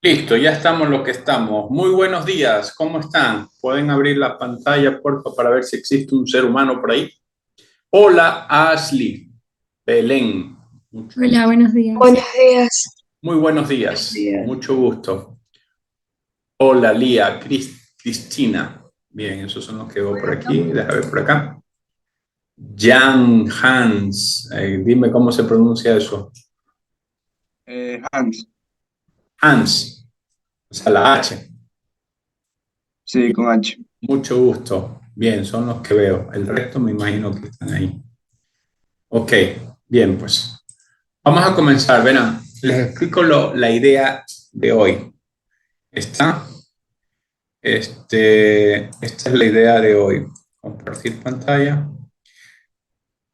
Listo, ya estamos lo que estamos. Muy buenos días, ¿cómo están? ¿Pueden abrir la pantalla, porfa, para ver si existe un ser humano por ahí? Hola, Ashley, Belén. Hola, buenos días. Buenos días. Muy buenos Buenos días, días. mucho gusto. Hola, Lía, Cristina. Bien, esos son los que veo por aquí. Déjame ver por acá. Jan Hans, dime cómo se pronuncia eso. Hans, Hans, o sea, la H. sí, con H. Mucho gusto. Bien, son los que veo. El resto me imagino que están ahí. Ok, bien, pues vamos a comenzar. Verán, les explico la idea de hoy. ¿Está? Esta es la idea de hoy. Compartir pantalla.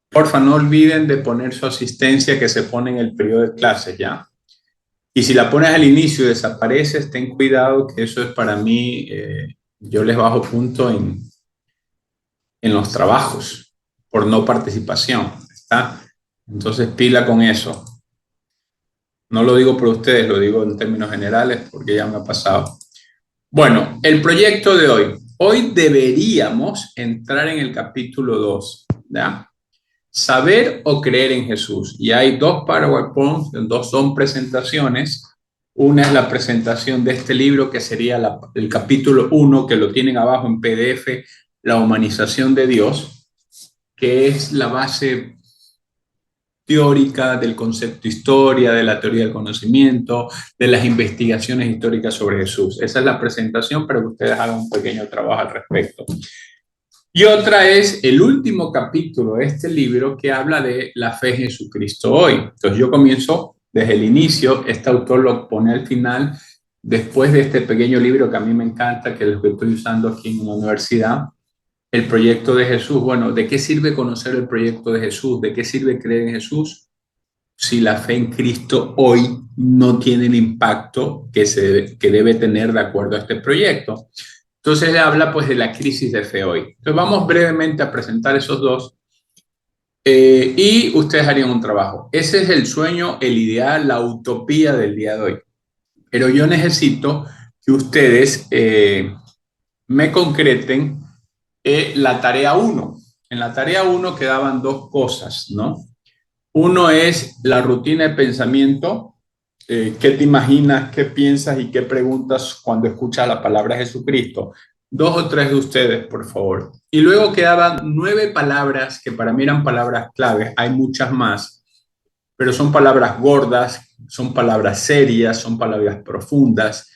Porfa, no olviden de poner su asistencia que se pone en el periodo de clases, ¿ya? Y si la pones al inicio y desapareces, ten cuidado que eso es para mí, yo les bajo punto en los trabajos por no participación, ¿está? Entonces, pila con eso. No lo digo por ustedes, lo digo en términos generales porque ya me ha pasado. Bueno, el proyecto de hoy. Hoy deberíamos entrar en el capítulo 2, ¿ya? Saber o creer en Jesús. Y hay dos PowerPoints, dos son presentaciones. Una es la presentación de este libro que sería el capítulo 1 que lo tienen abajo en PDF, La humanización de Dios, que es la base teórica del concepto historia, de la teoría del conocimiento, de las investigaciones históricas sobre Jesús. Esa es la presentación para que ustedes hagan un pequeño trabajo al respecto. Y otra es el último capítulo de este libro que habla de la fe en Jesucristo hoy. Entonces yo comienzo desde el inicio, este autor lo pone al final, después de este pequeño libro que a mí me encanta, que es el que estoy usando aquí en la universidad, el proyecto de Jesús. Bueno, ¿de qué sirve conocer el proyecto de Jesús? ¿De qué sirve creer en Jesús si la fe en Cristo hoy no tiene el impacto que debe tener de acuerdo a este proyecto? Entonces habla pues de la crisis de fe hoy. Entonces vamos brevemente a presentar esos dos y ustedes harían un trabajo. Ese es el sueño, el ideal, la utopía del día de hoy. Pero yo necesito que ustedes me concreten la tarea uno. En la tarea uno quedaban dos cosas, ¿no? Uno es la rutina de pensamiento. ¿Qué te imaginas, qué piensas y qué preguntas cuando escuchas la palabra Jesucristo? Dos o tres de ustedes, por favor. Y luego quedaban nueve palabras que para mí eran palabras claves. Hay muchas más, pero son palabras gordas, son palabras serias, son palabras profundas,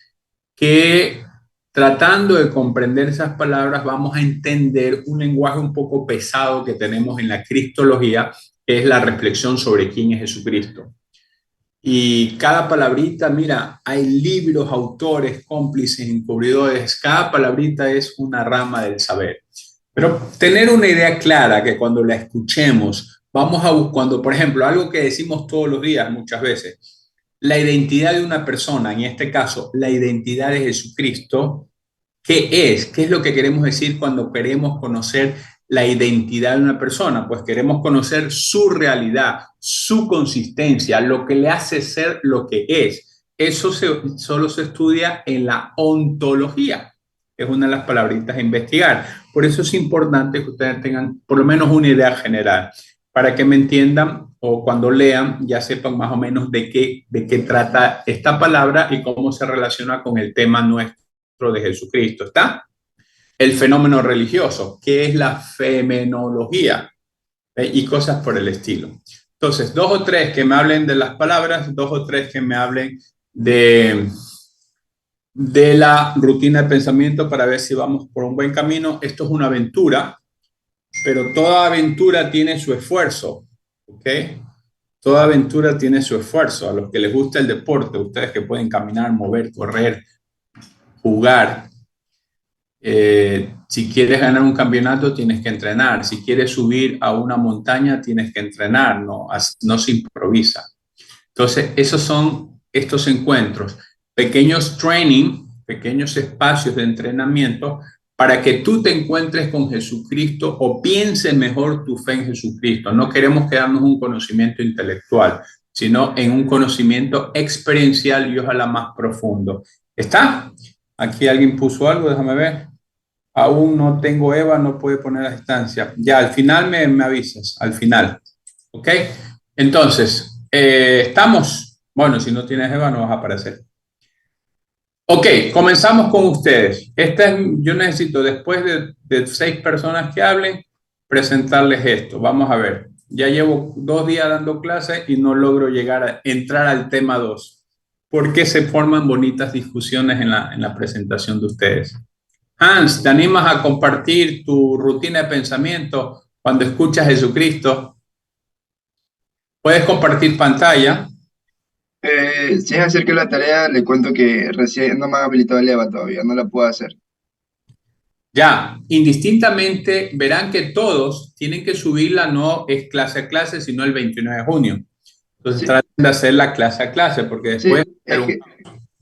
que tratando de comprender esas palabras vamos a entender un lenguaje un poco pesado que tenemos en la cristología, que es la reflexión sobre quién es Jesucristo. Y cada palabrita, mira, hay libros, autores, cómplices, encubridores, cada palabrita es una rama del saber. Pero tener una idea clara que cuando la escuchemos, vamos a buscar, cuando, por ejemplo, algo que decimos todos los días muchas veces, la identidad de una persona, en este caso, la identidad de Jesucristo, ¿qué es? ¿Qué es lo que queremos decir cuando queremos conocer la identidad de una persona? Pues queremos conocer su realidad, su consistencia, lo que le hace ser lo que es. Solo se estudia en la ontología, que es una de las palabritas a investigar. Por eso es importante que ustedes tengan por lo menos una idea general, para que me entiendan o cuando lean ya sepan más o menos de qué trata esta palabra y cómo se relaciona con el tema nuestro de Jesucristo. ¿Está? El fenómeno religioso, que es la fenomenología y cosas por el estilo. Entonces, dos o tres que me hablen de las palabras, dos o tres que me hablen de, de la rutina de pensamiento para ver si vamos por un buen camino. Esto es una aventura, pero toda aventura tiene su esfuerzo, ¿ok? Toda aventura tiene su esfuerzo. A los que les gusta el deporte, ustedes que pueden caminar, mover, correr, jugar, si quieres ganar un campeonato, tienes que entrenar. Si quieres subir a una montaña, tienes que entrenar. No, no se improvisa. Entonces, esos son estos encuentros, pequeños training, pequeños espacios de entrenamiento para que tú te encuentres con Jesucristo o pienses mejor tu fe en Jesucristo. No queremos quedarnos un conocimiento intelectual, sino en un conocimiento experiencial y ojalá más profundo. ¿Está? Aquí alguien puso algo, déjame ver. Aún no tengo Eva, no puede poner la distancia. Ya, al final me avisas, al final. ¿Ok? Entonces, estamos. Bueno, si no tienes Eva, no vas a aparecer. Ok, comenzamos con ustedes. Yo necesito, después de 6 personas que hablen, presentarles esto. Vamos a ver. Ya llevo 2 días dando clases y no logro entrar al tema 2. ¿Por qué se forman bonitas discusiones en la presentación de ustedes? Hans, ¿te animas a compartir tu rutina de pensamiento cuando escuchas a Jesucristo? Puedes compartir pantalla. Si es acerca de la tarea, le cuento que recién no me han habilitado el EVA todavía, no la puedo hacer. Ya, indistintamente verán que todos tienen que subirla, no es clase a clase, sino el 29 de junio. Entonces Sí, traten de hacer la clase a clase, porque después... sí,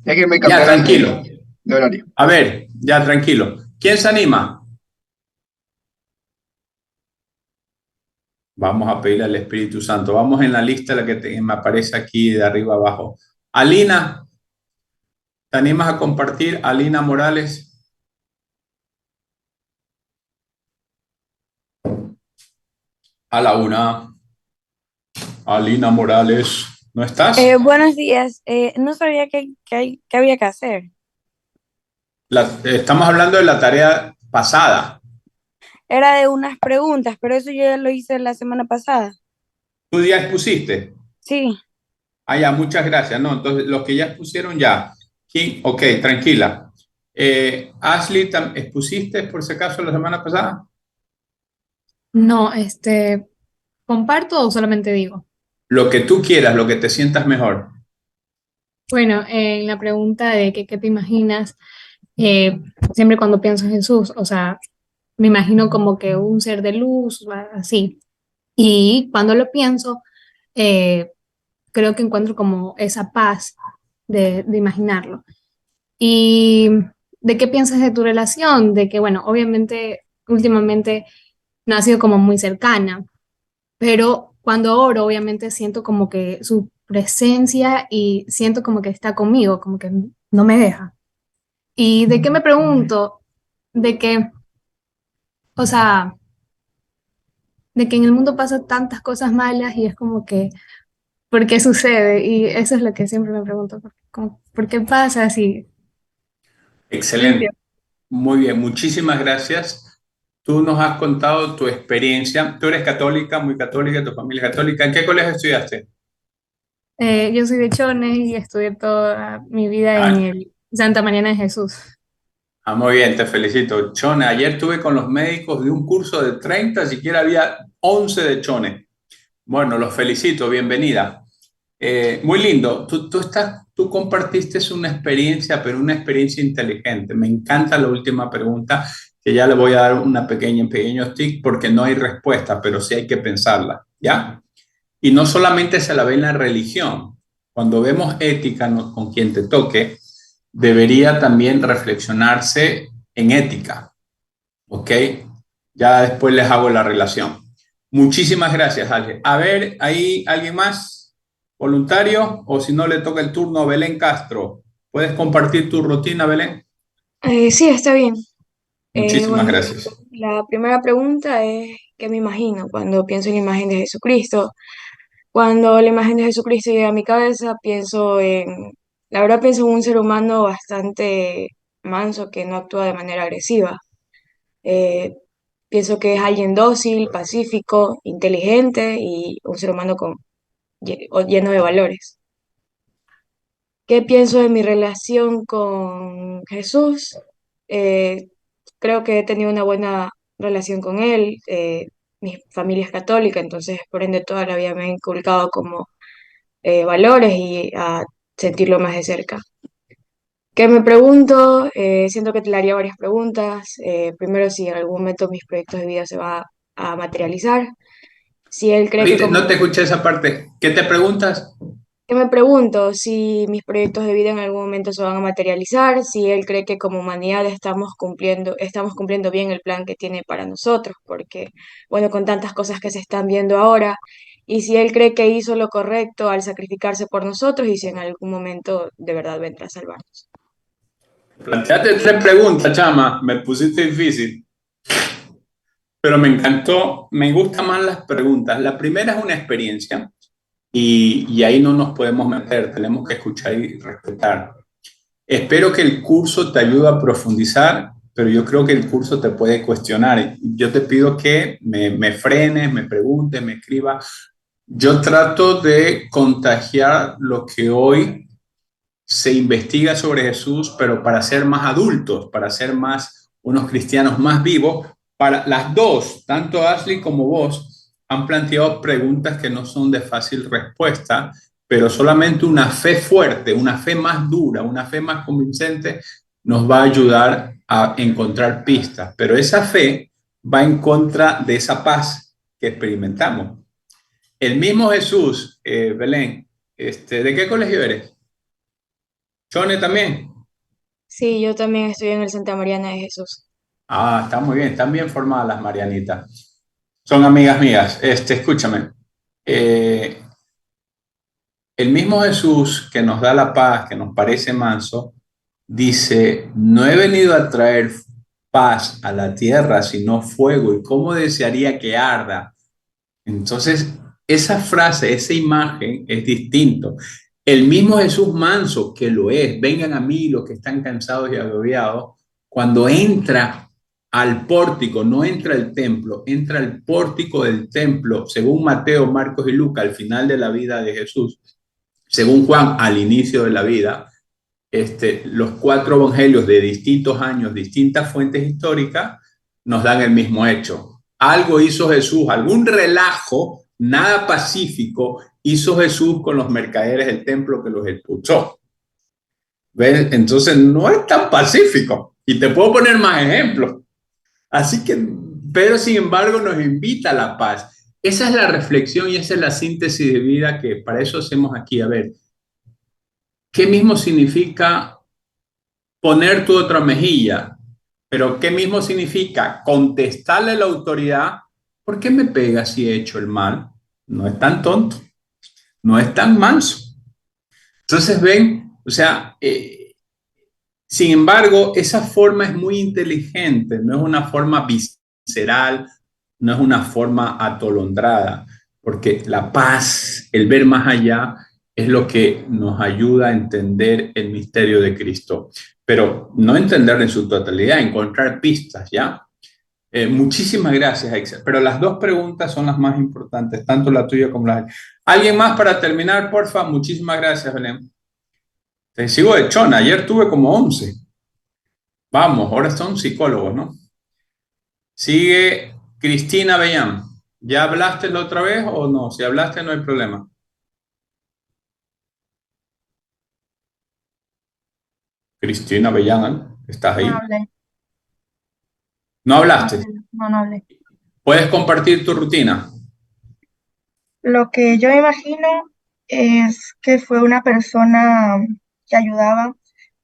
es que me Ya, cambiaron tranquilo. de horario. A ver, ya, tranquilo. ¿Quién se anima? Vamos a pedirle al Espíritu Santo. Vamos en la lista, la que me aparece aquí de arriba abajo. Alina, ¿te animas a compartir? Alina Morales. A la una. Alina Morales, ¿no estás? Buenos días. No sabía que había que hacer. Estamos hablando de la tarea pasada. Era de unas preguntas, pero eso yo ya lo hice la semana pasada. ¿Tú ya expusiste? Sí. Ah, ya, muchas gracias. No, entonces los que ya expusieron ya. ¿Quién? Ok, tranquila. Ashley, ¿expusiste por si acaso la semana pasada? No, ¿comparto o solamente digo? Lo que tú quieras, lo que te sientas mejor. Bueno, en la pregunta de qué te imaginas, eh, siempre cuando pienso en Jesús, o sea, me imagino como que un ser de luz, así. Y cuando lo pienso, eh, creo que encuentro como esa paz de imaginarlo. ¿Y de qué piensas de tu relación? De que, bueno, obviamente últimamente no ha sido como muy cercana, pero cuando oro, obviamente siento como que su presencia y siento como que está conmigo, como que no me deja. ¿Y de qué me pregunto? De que, o sea, de que en el mundo pasan tantas cosas malas y es como que, ¿por qué sucede? Y eso es lo que siempre me pregunto, como, ¿por qué pasa así? No Excelente. entiendo. Muy bien, muchísimas gracias. Tú nos has contado tu experiencia. Tú eres católica, muy católica, tu familia es católica. ¿En qué colegio estudiaste? Yo soy de Chones y estudié toda mi vida en Ah, el Santa Mariana de Jesús. muy bien, te felicito. Chone, ayer estuve con los médicos de un curso de 30, siquiera había 11 de Chone. Bueno, los felicito, bienvenida. Muy lindo. Tú compartiste una experiencia, pero una experiencia inteligente. Me encanta la última pregunta, que ya le voy a dar un pequeño stick porque no hay respuesta, pero sí hay que pensarla, ¿ya? Y no solamente se la ve en la religión. Cuando vemos ética con quien te toque, debería también reflexionarse en ética, ¿ok? Ya después les hago la relación. Muchísimas gracias, Ángel. A ver, ¿hay alguien más voluntario? O si no, le toca el turno a Belén Castro. ¿Puedes compartir tu rutina, Belén? Sí, está bien. Muchísimas Bueno, gracias. la primera pregunta es, ¿qué me imagino cuando pienso en la imagen de Jesucristo? Cuando la imagen de Jesucristo llega a mi cabeza, la verdad pienso en un ser humano bastante manso que no actúa de manera agresiva. Eh, Pienso que es alguien dócil, pacífico, inteligente y un ser humano lleno de valores. ¿Qué pienso de mi relación con Jesús? Eh, Creo que he tenido una buena relación con él. Mi familia es católica, entonces por ende toda la vida me ha inculcado como valores y a sentirlo más de cerca. ¿Qué me pregunto? Siento que te le haría varias preguntas. Primero, si en algún momento mis proyectos de vida se va a materializar. Si él cree que Repite, como no te escuché esa parte. ¿Qué te preguntas? Yo me pregunto si mis proyectos de vida en algún momento se van a materializar, si él cree que como humanidad estamos cumpliendo bien el plan que tiene para nosotros, porque, bueno, con tantas cosas que se están viendo ahora y si Él cree que hizo lo correcto al sacrificarse por nosotros y si en algún momento de verdad vendrá a salvarnos. Planteate 3 preguntas, chama, me pusiste difícil, pero me encantó, me gustan más las preguntas. La primera es una experiencia y ahí no nos podemos meter, tenemos que escuchar y respetar. Espero que el curso te ayude a profundizar, pero yo creo que el curso te puede cuestionar. Yo te pido que me frenes, me preguntes, me escribas. Yo trato de contagiar lo que hoy se investiga sobre Jesús, pero para ser más adultos, para ser más unos cristianos más vivos. Para las dos, tanto Ashley como vos, han planteado preguntas que no son de fácil respuesta, pero solamente una fe fuerte, una fe más dura, una fe más convincente nos va a ayudar a encontrar pistas. Pero esa fe va en contra de esa paz que experimentamos. El mismo Jesús, Belén, ¿de qué colegio eres? Chone también. Sí, yo también estoy en el Santa Mariana de Jesús. Ah, está muy bien, están bien formadas las Marianitas. Son amigas mías. Escúchame. eh, el mismo Jesús que nos da la paz, que nos parece manso, dice, no he venido a traer paz a la tierra, sino fuego. ¿Y cómo desearía que arda? Entonces, esa frase, esa imagen es distinto. El mismo Jesús manso, que lo es, vengan a mí los que están cansados y agobiados, cuando entra al pórtico, no entra al templo, entra al pórtico del templo, según Mateo, Marcos y Lucas, al final de la vida de Jesús, según Juan, al inicio de la vida, los 4 evangelios de distintos años, distintas fuentes históricas, nos dan el mismo hecho. Algo hizo Jesús, algún relajo, nada pacífico, hizo Jesús con los mercaderes del templo que los expulsó. ¿Ves? Entonces no es tan pacífico. Y te puedo poner más ejemplos. Así que, pero sin embargo nos invita a la paz. Esa es la reflexión y esa es la síntesis de vida que para eso hacemos aquí. A ver, ¿qué mismo significa poner tu otra mejilla? Pero ¿qué mismo significa contestarle a la autoridad? ¿Por qué me pegas si he hecho el mal? No es tan tonto, no es tan manso. Entonces ven, o sea, sin embargo, esa forma es muy inteligente, no es una forma visceral, no es una forma atolondrada, porque la paz, el ver más allá, es lo que nos ayuda a entender el misterio de Cristo. Pero no entenderlo en su totalidad, encontrar pistas, ¿ya? Muchísimas gracias, Excel. Pero las 2 preguntas son las más importantes, tanto la tuya como la de... ¿Alguien más para terminar, porfa? Muchísimas gracias, Belén. Te sigo de chona, ayer tuve como 11. Vamos, ahora son psicólogos, ¿no? Sigue Cristina Bellán. ¿Ya hablaste la otra vez o no? Si hablaste no hay problema. Cristina Bellán, ¿estás No ahí? hablé, ¿No no hablaste? hablé, no hablé. ¿Puedes compartir tu rutina? Lo que yo imagino es que fue una persona que ayudaba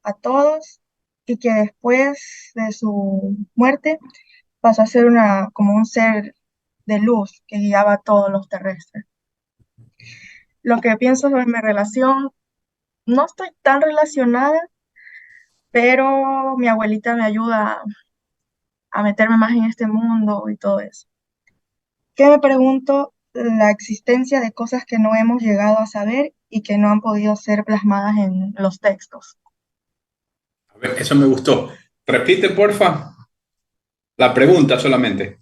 a todos y que después de su muerte pasó a ser como un ser de luz que guiaba a todos los terrestres. Lo que pienso sobre mi relación, no estoy tan relacionada, pero mi abuelita me ayuda a meterme más en este mundo y todo eso. ¿Qué me pregunto? La existencia de cosas que no hemos llegado a saber y que no han podido ser plasmadas en los textos. A ver, eso me gustó. Repite, porfa, la pregunta solamente.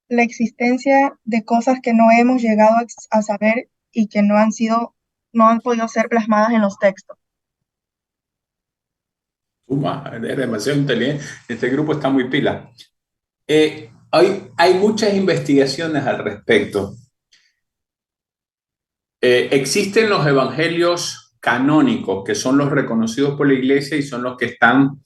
La existencia de cosas que no hemos llegado a saber y que no han podido ser plasmadas en los textos. Eres demasiado inteligente. Este grupo está muy pila. Hay muchas investigaciones al respecto. Existen los evangelios canónicos, que son los reconocidos por la iglesia y son los que están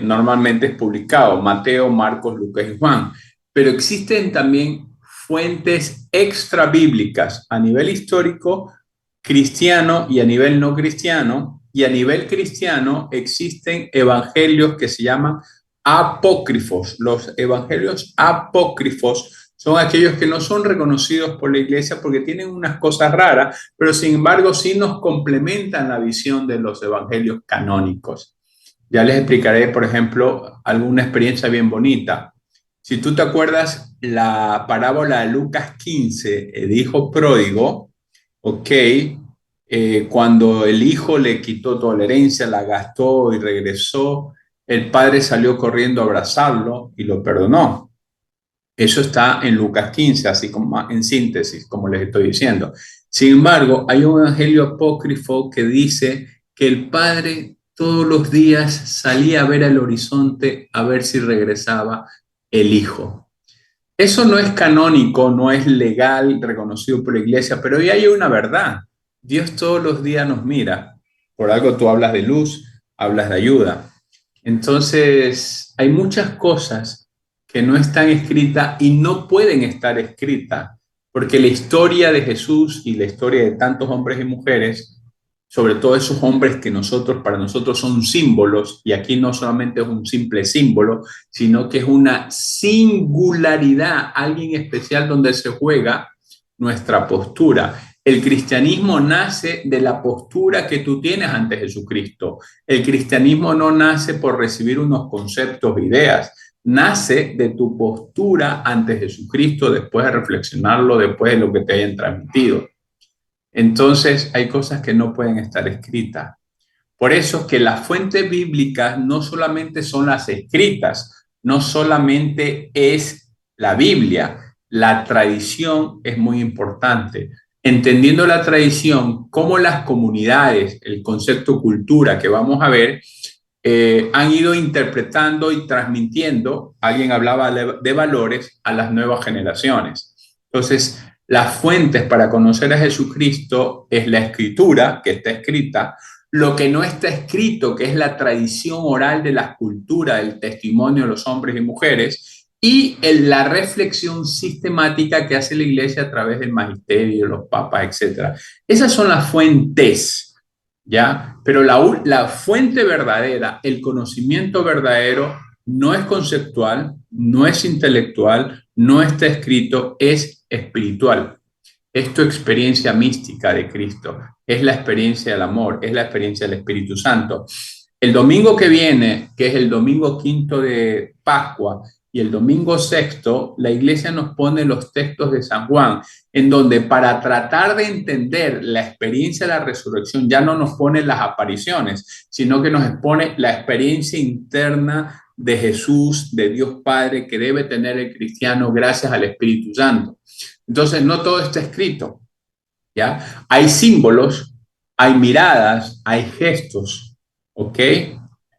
normalmente publicados, Mateo, Marcos, Lucas y Juan. Pero existen también fuentes extra bíblicas a nivel histórico, cristiano y a nivel no cristiano. Y a nivel cristiano existen evangelios que se llaman apócrifos. Los evangelios apócrifos Son aquellos que no son reconocidos por la iglesia porque tienen unas cosas raras, pero sin embargo sí nos complementan la visión de los evangelios canónicos. Ya les explicaré, por ejemplo, alguna experiencia bien bonita. Si tú te acuerdas la parábola de Lucas 15, el hijo pródigo, ok, cuando el hijo le quitó toda la herencia, la gastó y regresó, el padre salió corriendo a abrazarlo y lo perdonó. Eso está en Lucas 15, así como en síntesis, como les estoy diciendo. Sin embargo, hay un evangelio apócrifo que dice que el padre todos los días salía a ver al horizonte a ver si regresaba el hijo. Eso no es canónico, no es legal, reconocido por la iglesia, pero hoy hay una verdad. Dios todos los días nos mira. Por algo tú hablas de luz, hablas de ayuda. Entonces, hay muchas cosas que no están escritas y no pueden estar escritas, porque la historia de Jesús y la historia de tantos hombres y mujeres, sobre todo esos hombres que para nosotros son símbolos, y aquí no solamente es un simple símbolo, sino que es una singularidad, alguien especial donde se juega nuestra postura. El cristianismo nace de la postura que tú tienes ante Jesucristo. El cristianismo no nace por recibir unos conceptos, ideas, nace de tu postura ante Jesucristo después de reflexionarlo, después de lo que te hayan transmitido. Entonces hay cosas que no pueden estar escritas. Por eso que las fuentes bíblicas no solamente son las escritas, no solamente es la Biblia, la tradición es muy importante. Entendiendo la tradición, cómo las comunidades, el concepto cultura que vamos a ver, han ido interpretando y transmitiendo, alguien hablaba de valores a las nuevas generaciones. Entonces, las fuentes para conocer a Jesucristo es la escritura, que está escrita, lo que no está escrito, que es la tradición oral de la cultura, del testimonio de los hombres y mujeres, y la reflexión sistemática que hace la iglesia a través del magisterio, los papas, etc. Esas son las fuentes, ¿ya? Pero la fuente verdadera, el conocimiento verdadero, no es conceptual, no es intelectual, no está escrito, es espiritual. Es tu experiencia mística de Cristo, es la experiencia del amor, es la experiencia del Espíritu Santo. El domingo que viene, que es el domingo quinto de Pascua y el domingo sexto, la iglesia nos pone los textos de San Juan, en donde para tratar de entender la experiencia de la resurrección ya no nos pone las apariciones, sino que nos expone la experiencia interna de Jesús, de Dios Padre, que debe tener el cristiano gracias al Espíritu Santo. Entonces, no todo está escrito, ¿ya? Hay símbolos, hay miradas, hay gestos, ¿ok?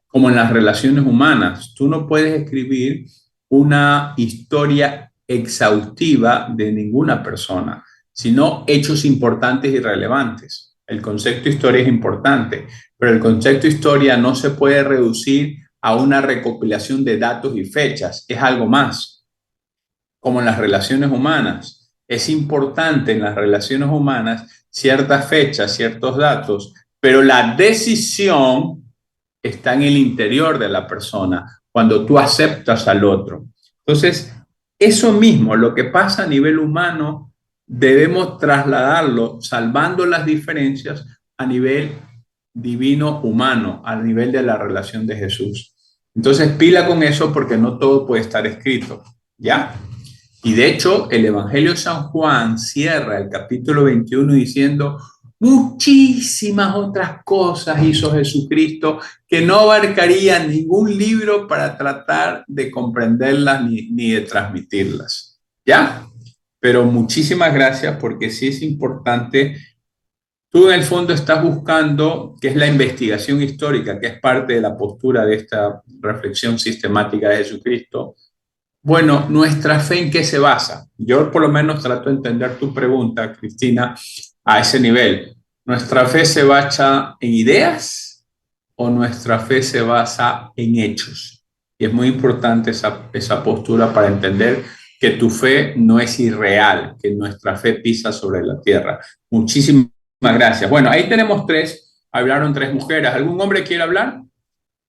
Como en las relaciones humanas. Tú no puedes escribir una historia exhaustiva de ninguna persona, sino hechos importantes y relevantes. El concepto historia es importante, pero el concepto historia no se puede reducir a una recopilación de datos y fechas, es algo más, como en las relaciones humanas. Es importante en las relaciones humanas ciertas fechas, ciertos datos, pero la decisión está en el interior de la persona, cuando tú aceptas al otro. Entonces, eso mismo, lo que pasa a nivel humano, debemos trasladarlo, salvando las diferencias, a nivel divino humano, a nivel de la relación de Jesús. Entonces, pila con eso porque no todo puede estar escrito, ¿ya? Y de hecho, el Evangelio de San Juan cierra el capítulo 21 diciendo: muchísimas otras cosas hizo Jesucristo que no abarcarían ningún libro para tratar de comprenderlas ni de transmitirlas. ¿Ya? Pero muchísimas gracias, porque sí es importante. Tú en el fondo estás buscando, que es la investigación histórica, que es parte de la postura de esta reflexión sistemática de Jesucristo. Bueno, ¿nuestra fe en qué se basa? Yo por lo menos trato de entender tu pregunta, Cristina, a ese nivel. ¿Nuestra fe se basa en ideas o nuestra fe se basa en hechos? Y es muy importante esa postura para entender que tu fe no es irreal, que nuestra fe pisa sobre la tierra. Muchísimas gracias. Bueno, ahí tenemos hablaron 3 mujeres. ¿Algún hombre quiere hablar?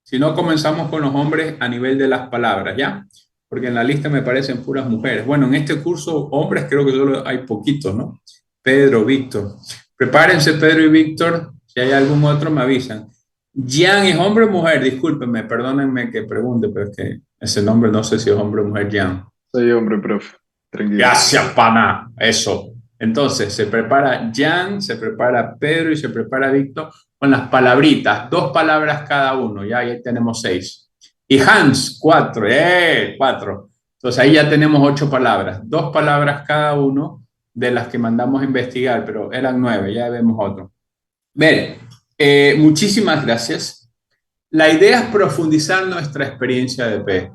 Si no, comenzamos con los hombres a nivel de las palabras, ¿ya? porque en la lista me parecen puras mujeres. Bueno, en este curso, hombres creo que solo hay poquitos, ¿no? Pedro, Víctor. Prepárense, Pedro y Víctor. Si hay algún otro, me avisan. Jan es hombre o mujer, discúlpenme, perdónenme que pregunte, pero es que ese nombre no sé si es hombre o mujer, Jan. Soy hombre, profe. Tranquilo. Gracias, pana. Eso. Entonces, se prepara Jan, se prepara Pedro y se prepara Víctor con las palabritas, 2 palabras cada uno, ya ahí tenemos 6. Y Hans, 4, 4. Entonces ahí ya tenemos 8 palabras, 2 palabras cada uno de las que mandamos a investigar, pero eran 9, ya vemos otro. Bien, muchísimas gracias. La idea es profundizar nuestra experiencia de fe.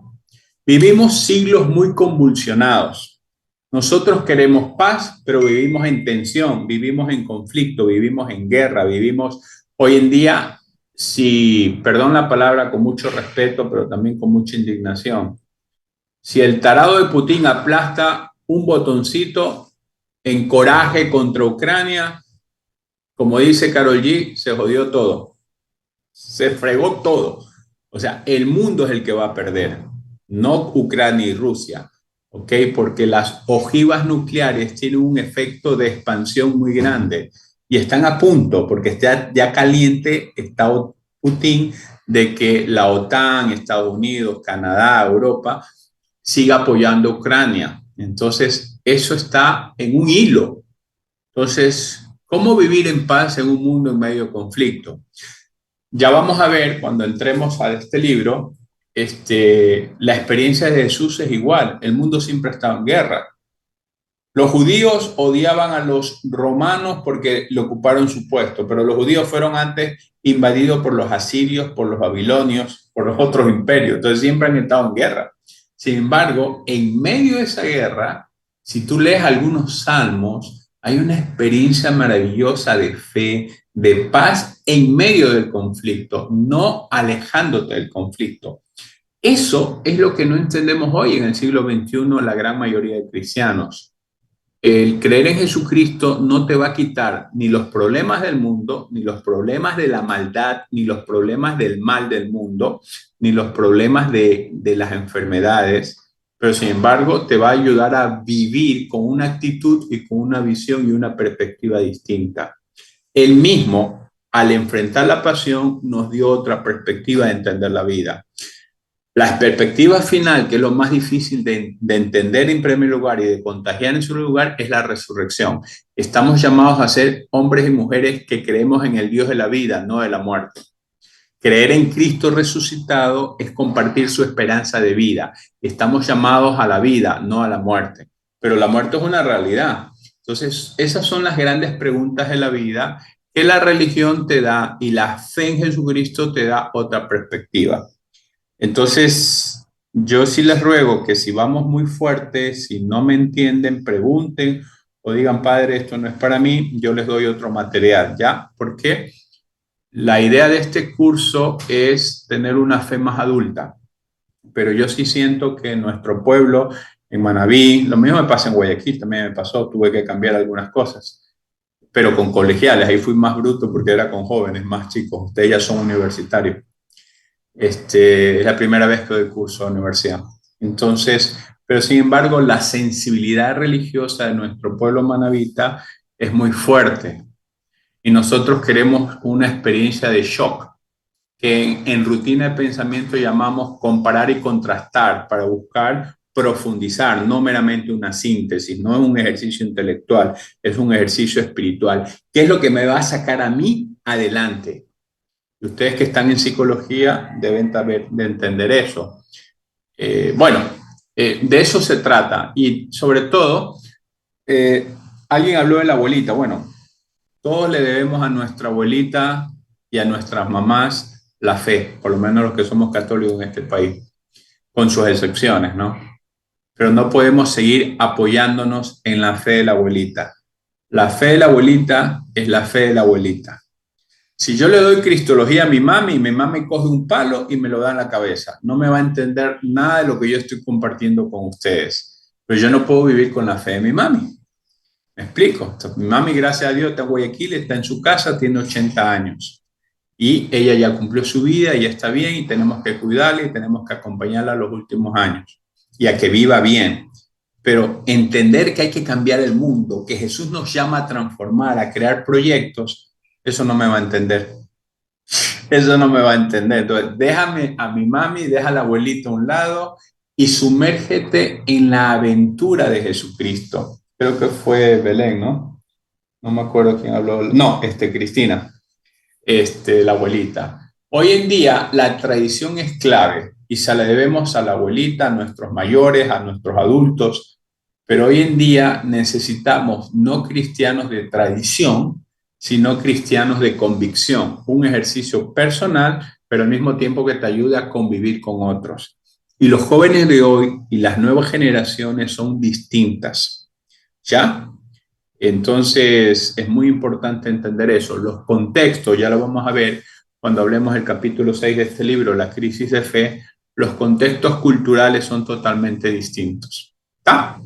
Vivimos siglos muy convulsionados. Nosotros queremos paz, pero vivimos en tensión, vivimos en conflicto, vivimos en guerra, vivimos hoy en día, si, perdón la palabra, con mucho respeto, pero también con mucha indignación. Si el tarado de Putin aplasta un botoncito en coraje contra Ucrania, como dice Karol G, se jodió todo, se fregó todo. O sea, el mundo es el que va a perder, no Ucrania y Rusia. ¿Ok? Porque las ojivas nucleares tienen un efecto de expansión muy grande y están a punto, porque está ya caliente, está Putin, de que la OTAN, Estados Unidos, Canadá, Europa, siga apoyando a Ucrania. Entonces, eso está en un hilo. Entonces, ¿cómo vivir en paz en un mundo en medio de conflicto? Ya vamos a ver cuando entremos a este libro. La experiencia de Jesús es igual. El mundo siempre ha estado en guerra. Los judíos odiaban a los romanos porque le ocuparon su puesto, pero los judíos fueron antes invadidos por los asirios, por los babilonios, por los otros imperios. Entonces siempre han estado en guerra. Sin embargo, en medio de esa guerra, si tú lees algunos salmos, hay una experiencia maravillosa de fe, de paz en medio del conflicto, no alejándote del conflicto. Eso es lo que no entendemos hoy en el siglo XXI la gran mayoría de cristianos. El creer en Jesucristo no te va a quitar ni los problemas del mundo, ni los problemas de la maldad, ni los problemas del mal del mundo, ni los problemas de las enfermedades, pero sin embargo te va a ayudar a vivir con una actitud y con una visión y una perspectiva distinta. Él mismo, al enfrentar la pasión, nos dio otra perspectiva de entender la vida. La perspectiva final, que es lo más difícil de entender en primer lugar y de contagiar en segundo lugar, es la resurrección. Estamos llamados a ser hombres y mujeres que creemos en el Dios de la vida, no de la muerte. Creer en Cristo resucitado es compartir su esperanza de vida. Estamos llamados a la vida, no a la muerte. Pero la muerte es una realidad. Entonces, esas son las grandes preguntas de la vida que la religión te da y la fe en Jesucristo te da otra perspectiva. Entonces, yo sí les ruego que si vamos muy fuertes, si no me entienden, pregunten o digan, padre, esto no es para mí, yo les doy otro material, ¿ya? Porque la idea de este curso es tener una fe más adulta, pero yo sí siento que en nuestro pueblo, en Manabí, lo mismo me pasa en Guayaquil, también me pasó, tuve que cambiar algunas cosas, pero con colegiales, ahí fui más bruto porque era con jóvenes, más chicos, ustedes ya son universitarios. Es la primera vez que doy curso a la universidad. Entonces, pero sin embargo, la sensibilidad religiosa de nuestro pueblo manabita es muy fuerte. Y nosotros queremos una experiencia de shock, que en rutina de pensamiento llamamos comparar y contrastar para buscar profundizar, no meramente una síntesis, no es un ejercicio intelectual, es un ejercicio espiritual. ¿Qué es lo que me va a sacar a mí adelante? Y ustedes que están en psicología deben de entender eso. De eso se trata. Y sobre todo, alguien habló de la abuelita. Bueno, todos le debemos a nuestra abuelita y a nuestras mamás la fe, por lo menos los que somos católicos en este país, con sus excepciones, ¿no? Pero no podemos seguir apoyándonos en la fe de la abuelita. La fe de la abuelita es la fe de la abuelita. Si yo le doy cristología a mi mami coge un palo y me lo da en la cabeza. No me va a entender nada de lo que yo estoy compartiendo con ustedes. Pero yo no puedo vivir con la fe de mi mami. ¿Me explico? Entonces, mi mami, gracias a Dios, está en Guayaquil, está en su casa, tiene 80 años. Y ella ya cumplió su vida, ya está bien y tenemos que cuidarla y tenemos que acompañarla los últimos años. y a que viva bien. Pero entender que hay que cambiar el mundo, que Jesús nos llama a transformar, a crear proyectos, eso no me va a entender. Eso no me va a entender. Entonces, déjame a mi mami, deja a la abuelita a un lado y sumérgete en la aventura de Jesucristo. Creo que fue Belén, ¿no? No me acuerdo quién habló. No, Cristina, la abuelita. Hoy en día la tradición es clave y se la debemos a la abuelita, a nuestros mayores, a nuestros adultos, pero hoy en día necesitamos no cristianos de tradición, sino cristianos de convicción, un ejercicio personal, pero al mismo tiempo que te ayude a convivir con otros. Y los jóvenes de hoy y las nuevas generaciones son distintas, ¿ya? Entonces, es muy importante entender eso. Los contextos, ya lo vamos a ver cuando hablemos del capítulo 6 de este libro, La crisis de fe, los contextos culturales son totalmente distintos. ¿Está?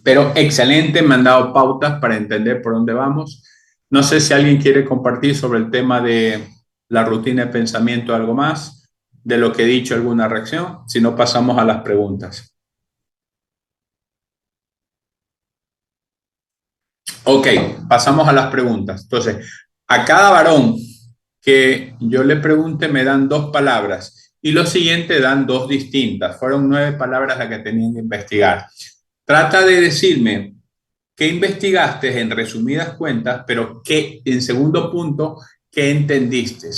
Pero excelente, me han dado pautas para entender por dónde vamos. No sé si alguien quiere compartir sobre el tema de la rutina de pensamiento algo más, de lo que he dicho, alguna reacción. Si no, pasamos a las preguntas. Ok, pasamos a las preguntas. Entonces, a cada varón que yo le pregunte me dan 2 palabras y los siguientes dan 2 distintas. Fueron 9 palabras las que tenían que investigar. Trata de decirme qué investigaste en resumidas cuentas, pero qué, en segundo punto, qué entendiste.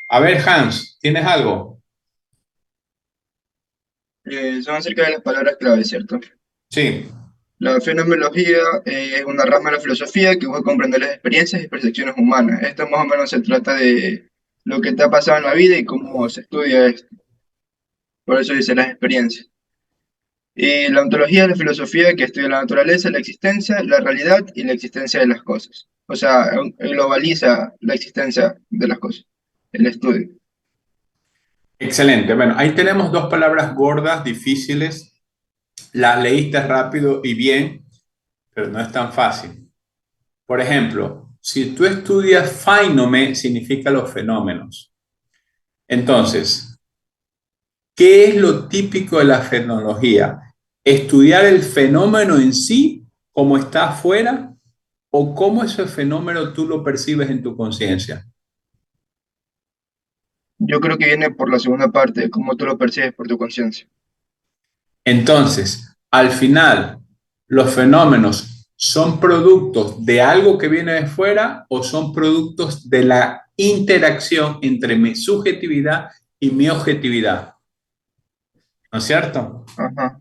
A ver, Hans, ¿tienes algo? Son acerca de las palabras clave, ¿cierto? Sí, La fenomenología es una rama de la filosofía que busca comprender las experiencias y percepciones humanas. Esto más o menos se trata de lo que te ha pasado en la vida y cómo se estudia esto. Por eso dice las experiencias. Y la ontología es la filosofía que estudia la naturaleza, la existencia, la realidad y la existencia de las cosas. O sea, globaliza la existencia de las cosas, el estudio. excelente. Bueno, ahí tenemos 2 palabras gordas, difíciles. Las leíste rápido y bien, pero no es tan fácil. Por ejemplo, si tú estudias fenómeno, significa los fenómenos. Entonces, ¿qué es lo típico de la fenomenología? ¿Estudiar el fenómeno en sí, como está afuera, o cómo ese fenómeno tú lo percibes en tu conciencia? Yo creo que viene por la segunda parte, cómo tú lo percibes por tu conciencia. Entonces, al final, ¿los fenómenos son productos de algo que viene de fuera o son productos de la interacción entre mi subjetividad y mi objetividad? ¿No es cierto? Ajá.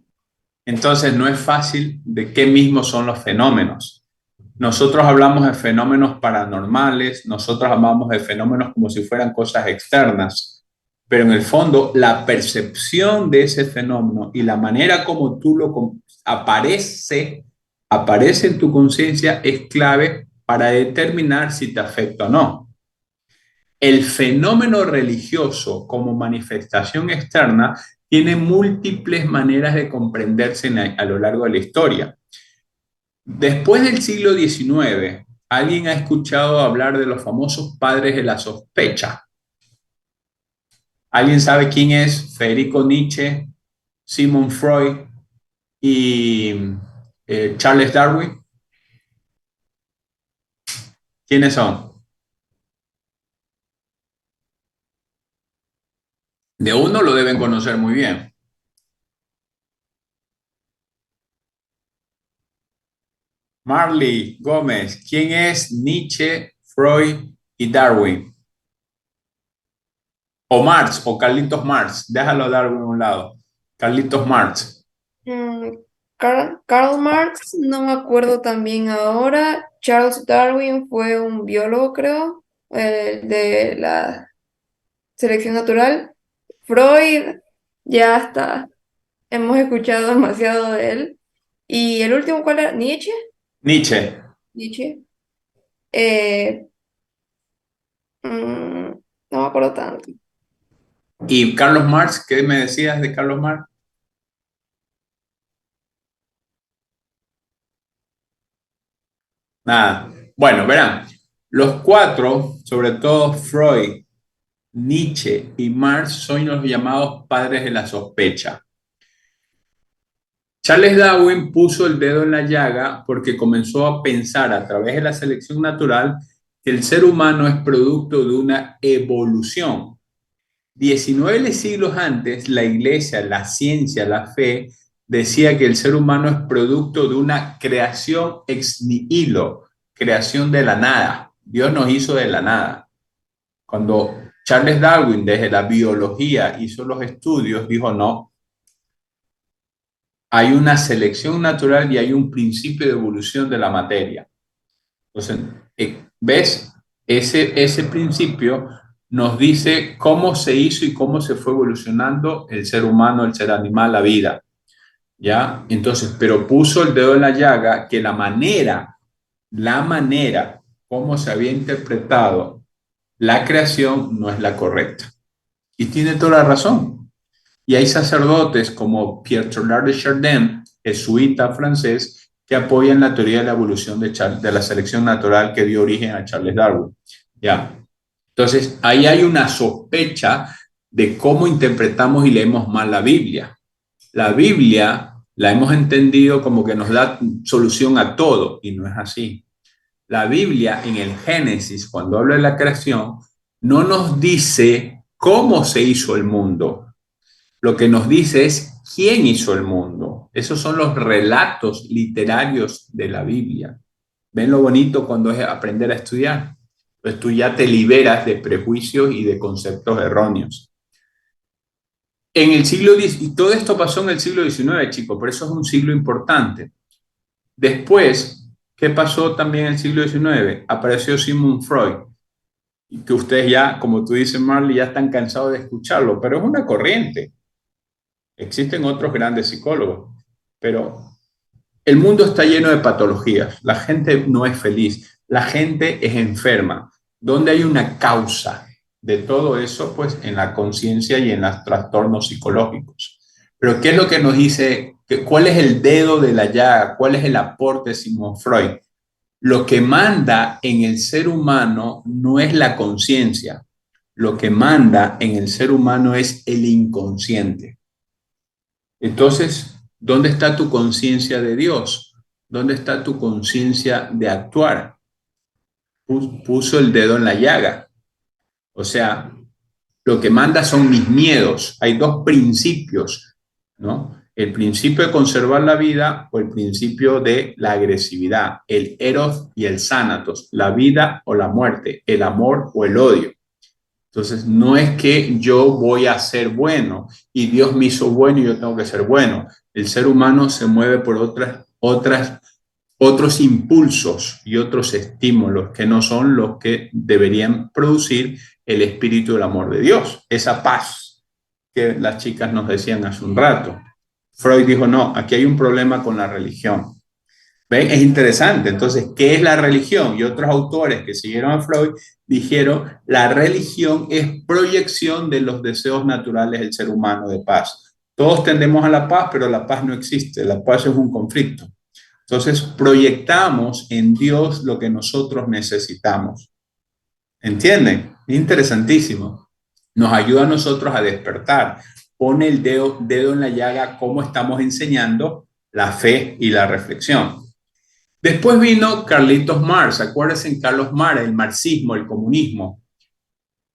Entonces, no es fácil de qué mismos son los fenómenos. Nosotros hablamos de fenómenos paranormales, nosotros hablamos de fenómenos como si fueran cosas externas, pero en el fondo la percepción de ese fenómeno y la manera como tú aparece en tu conciencia es clave para determinar si te afecta o no. El fenómeno religioso como manifestación externa tiene múltiples maneras de comprenderse a lo largo de la historia. Después del siglo XIX, ¿alguien ha escuchado hablar de los famosos padres de la sospecha? ¿Alguien sabe quién es Federico Nietzsche, Sigmund Freud y Charles Darwin? ¿Quiénes son? De uno lo deben conocer muy bien. Marley Gómez, ¿quién es Nietzsche, Freud y Darwin? O Marx, o Carlitos Marx, déjalo a Darwin a un lado. Carlitos Marx. Mm, Karl Marx, no me acuerdo también ahora. Charles Darwin fue un biólogo, creo, de la selección natural. Freud, ya está. Hemos escuchado demasiado de él. ¿Y el último cuál era? ¿Nietzsche? Nietzsche. Nietzsche. Eh, no me acuerdo tanto. ¿Y Carlos Marx? ¿Qué me decías de Carlos Marx? Nada. Bueno, verán, los 4, sobre todo Freud, Nietzsche y Marx, son los llamados padres de la sospecha. Charles Darwin puso el dedo en la llaga porque comenzó a pensar a través de la selección natural que el ser humano es producto de una evolución. 19 siglos antes, la iglesia, la ciencia, la fe, decía que el ser humano es producto de una creación ex nihilo, creación de la nada. Dios nos hizo de la nada. Cuando Charles Darwin, desde la biología, hizo los estudios, dijo no, hay una selección natural y hay un principio de evolución de la materia. Entonces, ¿ves? Ese principio nos dice cómo se hizo y cómo se fue evolucionando el ser humano, el ser animal, la vida. ¿Ya? Entonces, pero puso el dedo en la llaga que la manera como se había interpretado la creación no es la correcta. Y tiene toda la razón. Y hay sacerdotes como Pierre Teilhard de Chardin, jesuita francés, que apoyan la teoría de la evolución de la selección natural que dio origen a Charles Darwin. ¿Ya? Entonces, ahí hay una sospecha de cómo interpretamos y leemos mal la Biblia. La Biblia la hemos entendido como que nos da solución a todo, y no es así. La Biblia en el Génesis, cuando habla de la creación, no nos dice cómo se hizo el mundo. Lo que nos dice es quién hizo el mundo. Esos son los relatos literarios de la Biblia. ¿Ven lo bonito cuando es aprender a estudiar? Pues tú ya te liberas de prejuicios y de conceptos erróneos. En el siglo X, y todo esto pasó en el siglo XIX, chicos, por eso es un siglo importante. Después, ¿qué pasó también en el siglo XIX? Apareció Sigmund Freud, que ustedes ya, como tú dices, Marley, ya están cansados de escucharlo, pero es una corriente. Existen otros grandes psicólogos, pero el mundo está lleno de patologías. La gente no es feliz, la gente es enferma. ¿Dónde hay una causa de todo eso? Pues en la conciencia y en los trastornos psicológicos. Pero ¿qué es lo que nos dice? ¿Cuál es el dedo de la llaga? ¿Cuál es el aporte de Sigmund Freud? Lo que manda en el ser humano no es la conciencia. Lo que manda en el ser humano es el inconsciente. Entonces, ¿dónde está tu conciencia de Dios? ¿Dónde está tu conciencia de actuar? Puso el dedo en la llaga. O sea, lo que manda son mis miedos. Hay dos principios, ¿no? El principio de conservar la vida o el principio de la agresividad, el eros y el thanatos, la vida o la muerte, el amor o el odio. Entonces, no es que yo voy a ser bueno y Dios me hizo bueno y yo tengo que ser bueno. El ser humano se mueve por otros impulsos y otros estímulos que no son los que deberían producir el espíritu del amor de Dios, esa paz que las chicas nos decían hace un rato. Freud dijo, no, aquí hay un problema con la religión. ¿Ven? Es interesante. Entonces, ¿qué es la religión? Y otros autores que siguieron a Freud dijeron, la religión es proyección de los deseos naturales del ser humano de paz. Todos tendemos a la paz, pero la paz no existe. La paz es un conflicto. Entonces, proyectamos en Dios lo que nosotros necesitamos. ¿Entienden? Es interesantísimo. Nos ayuda a nosotros a despertar. Pone el dedo en la llaga cómo estamos enseñando la fe y la reflexión. Después vino Carlitos Marx, acuérdense en Carlos Marx, el marxismo, el comunismo.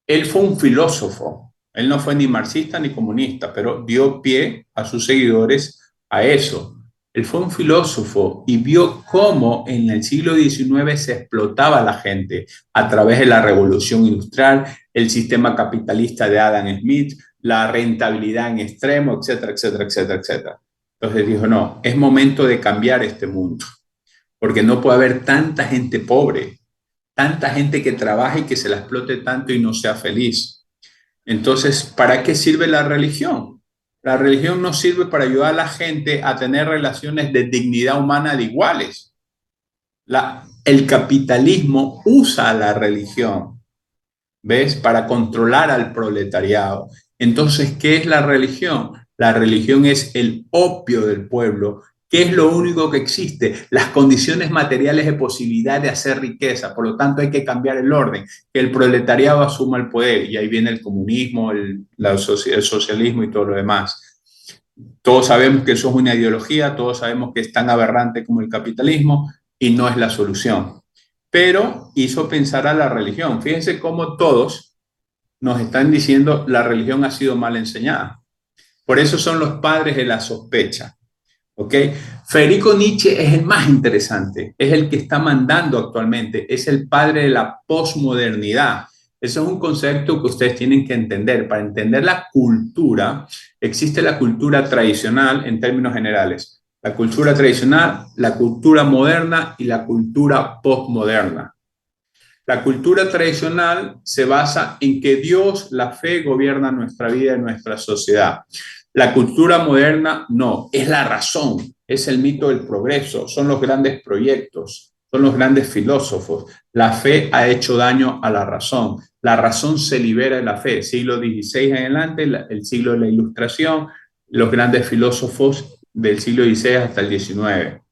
Él fue un filósofo, él no fue ni marxista ni comunista, pero dio pie a sus seguidores a eso. Él fue un filósofo y vio cómo en el siglo XIX se explotaba a la gente a través de la revolución industrial, el sistema capitalista de Adam Smith, la rentabilidad en extremo, etcétera, etcétera, etcétera, etcétera. Entonces dijo, no, es momento de cambiar este mundo. Porque no puede haber tanta gente pobre, tanta gente que trabaja y que se la explote tanto y no sea feliz. Entonces, ¿para qué sirve la religión? La religión no sirve para ayudar a la gente a tener relaciones de dignidad humana de iguales. El capitalismo usa la religión, ¿ves? Para controlar al proletariado. Entonces, ¿qué es la religión? La religión es el opio del pueblo. ¿Qué es lo único que existe? Las condiciones materiales de posibilidad de hacer riqueza. Por lo tanto, hay que cambiar el orden, que el proletariado asuma el poder. Y ahí viene el comunismo, el socialismo y todo lo demás. Todos sabemos que eso es una ideología, todos sabemos que es tan aberrante como el capitalismo y no es la solución. Pero hizo pensar a la religión. Fíjense cómo todos nos están diciendo la religión ha sido mal enseñada. Por eso son los padres de la sospecha. ¿Ok? Federico Nietzsche es el más interesante, es el que está mandando actualmente, es el padre de la posmodernidad. Eso es un concepto que ustedes tienen que entender. Para entender la cultura, existe la cultura tradicional en términos generales. La cultura tradicional, la cultura moderna y la cultura posmoderna. La cultura tradicional se basa en que Dios, la fe, gobierna nuestra vida y nuestra sociedad. La cultura moderna no, es la razón, es el mito del progreso, son los grandes proyectos, son los grandes filósofos. La fe ha hecho daño a la razón se libera de la fe. Siglo XVI en adelante, el siglo de la Ilustración, los grandes filósofos del siglo XVI hasta el XIX.